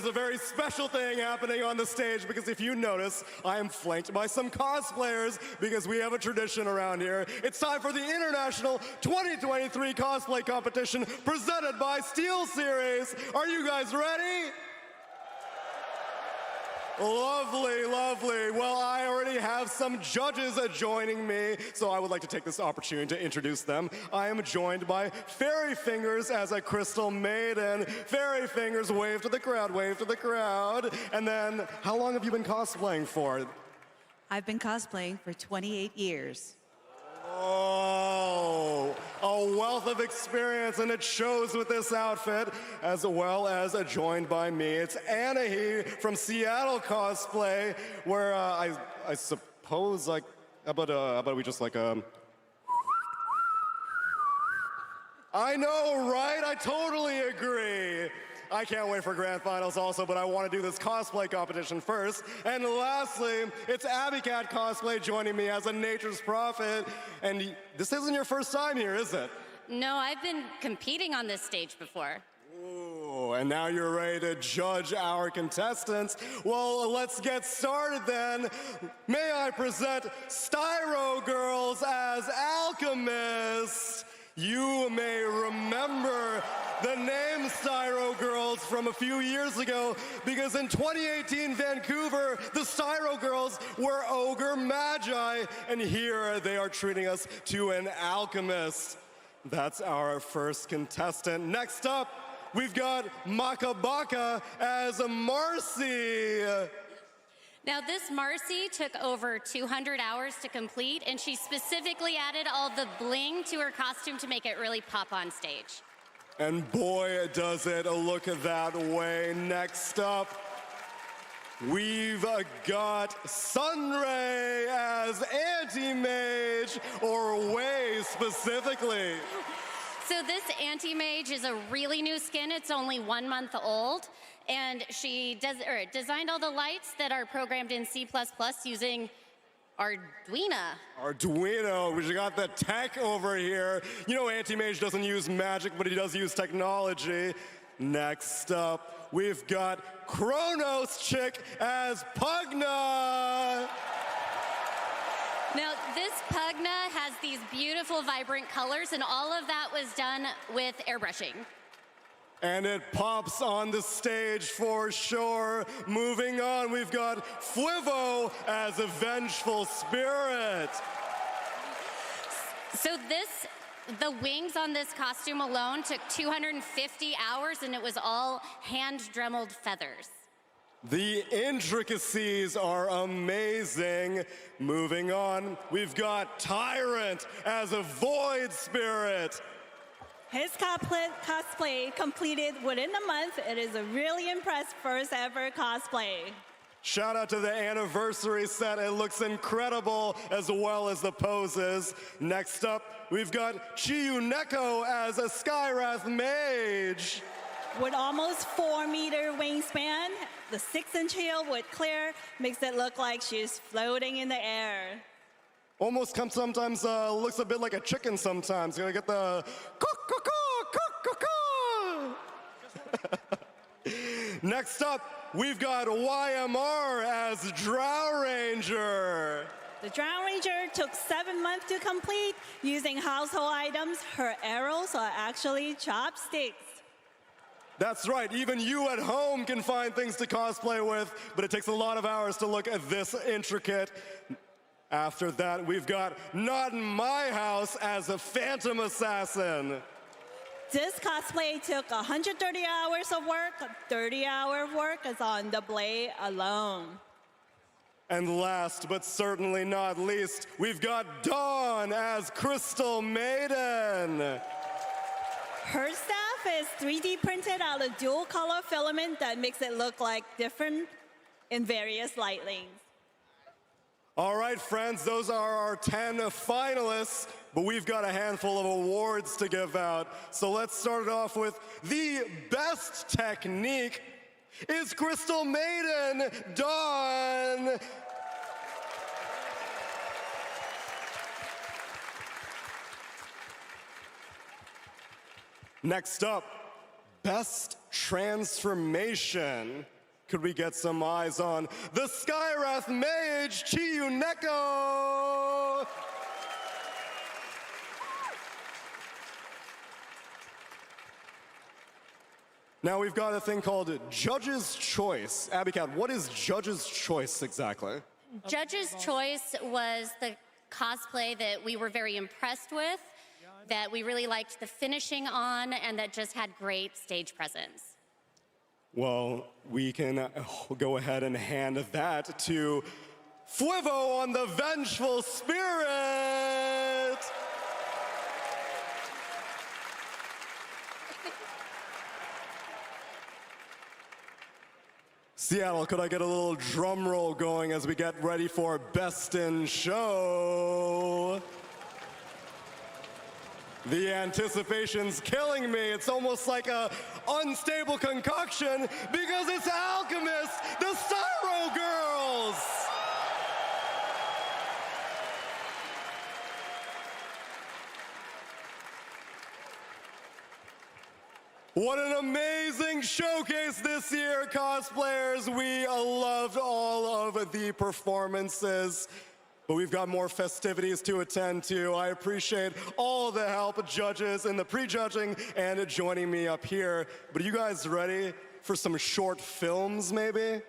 a very special thing happening on the stage because if you notice, I am flanked by some cosplayers because we have a tradition around here. It's time for the International 2023 Cosplay Competition presented by SteelSeries. Are you guys ready? Lovely, lovely. Well, I already have some judges joining me, so I would like to take this opportunity to introduce them. I am joined by Fairy Fingers as a Crystal Maiden. Fairy Fingers, wave to the crowd, wave to the crowd. And then, how long have you been cosplaying for? I've been cosplaying for 28 years. Oh, a wealth of experience, and it shows with this outfit, as well as joined by me. It's Anahi from Seattle Cosplay, where I suppose, like, how about we just like I know, right? I totally agree. I can't wait for grand finals also, but I want to do this cosplay competition first. And lastly, it's Abby Cat Cosplay joining me as a nature's prophet. And this isn't your first time here, is it? No, I've been competing on this stage before. Ooh, and now you're ready to judge our contestants. Well, let's get started then. May I present Styro Girls as alchemists. You may remember the name Styro Girls from a few years ago because in 2018 Vancouver, the Styro Girls were ogre magi, and here they are treating us to an alchemist. That's our first contestant. Next up, we've got Makabaka as Marcy. Now, this Marcy took over 200 hours to complete, and she specifically added all the bling to her costume to make it really pop on stage. And boy, does it look that way. Next up, we've got Sunray as Anti-Mage, or Way specifically. So this Anti-Mage is a really new skin. It's only 1 month old. And she designed all the lights that are programmed in C++ using Arduino. Arduino, we got the tech over here. You know Anti-Mage doesn't use magic, but he does use technology. Next up, we've got Kronos Chick as Pugna. Now, this Pugna has these beautiful, vibrant colors, and all of that was done with airbrushing. And it pops on the stage for sure. Moving on, we've got Flivo as a vengeful spirit. So the wings on this costume alone took 250 hours, and it was all hand-dremeled feathers. The intricacies are amazing. Moving on, we've got Tyrant as a void spirit. His cosplay completed within a month. It is a really impressive first ever cosplay. Shout out to the anniversary set. It looks incredible, as well as the poses. Next up, we've got Chiyuneko as a Skyrath mage. With almost 4-meter wingspan, the 6-inch heel with clear makes it look like she's floating in the air. Almost sometimes looks a bit like a chicken sometimes. You gotta get the Next up, we've got YMR as Drow Ranger. The Drow Ranger took 7 months to complete. Using household items, her arrows are actually chopsticks. That's right, even you at home can find things to cosplay with, but it takes a lot of hours to look at this intricate. After that, we've got Not in My House as a Phantom Assassin. This cosplay took 130 hours of work. 30-hour work is on the blade alone. And last but certainly not least, we've got Dawn as Crystal Maiden. Her staff is 3D printed out of dual color filament that makes it look like different in various lightings. All right, friends, those are our 10 finalists, but we've got a handful of awards to give out. So let's start it off with the best technique is Crystal Maiden, Dawn. Next up, best transformation Could we get some eyes on the Skywrath Mage, Chiyuneko? Now we've got a thing called Judge's Choice. Abby Cat, what is Judge's Choice exactly? Judge's Choice was the cosplay that we were very impressed with, that we really liked the finishing on, and that just had great stage presence. Well, we can go ahead and hand that to Fuevo on the Vengeful Spirit! Seattle, could I get a little drum roll going as we get ready for Best in Show? The anticipation's killing me. It's almost like a unstable concoction because it's Alchemist, the Styro Girls! What an amazing showcase this year, cosplayers. We loved all of the performances. But we've got more festivities to attend to. I appreciate all the help, judges in the pre-judging and joining me up here. But are you guys ready for some short films, maybe?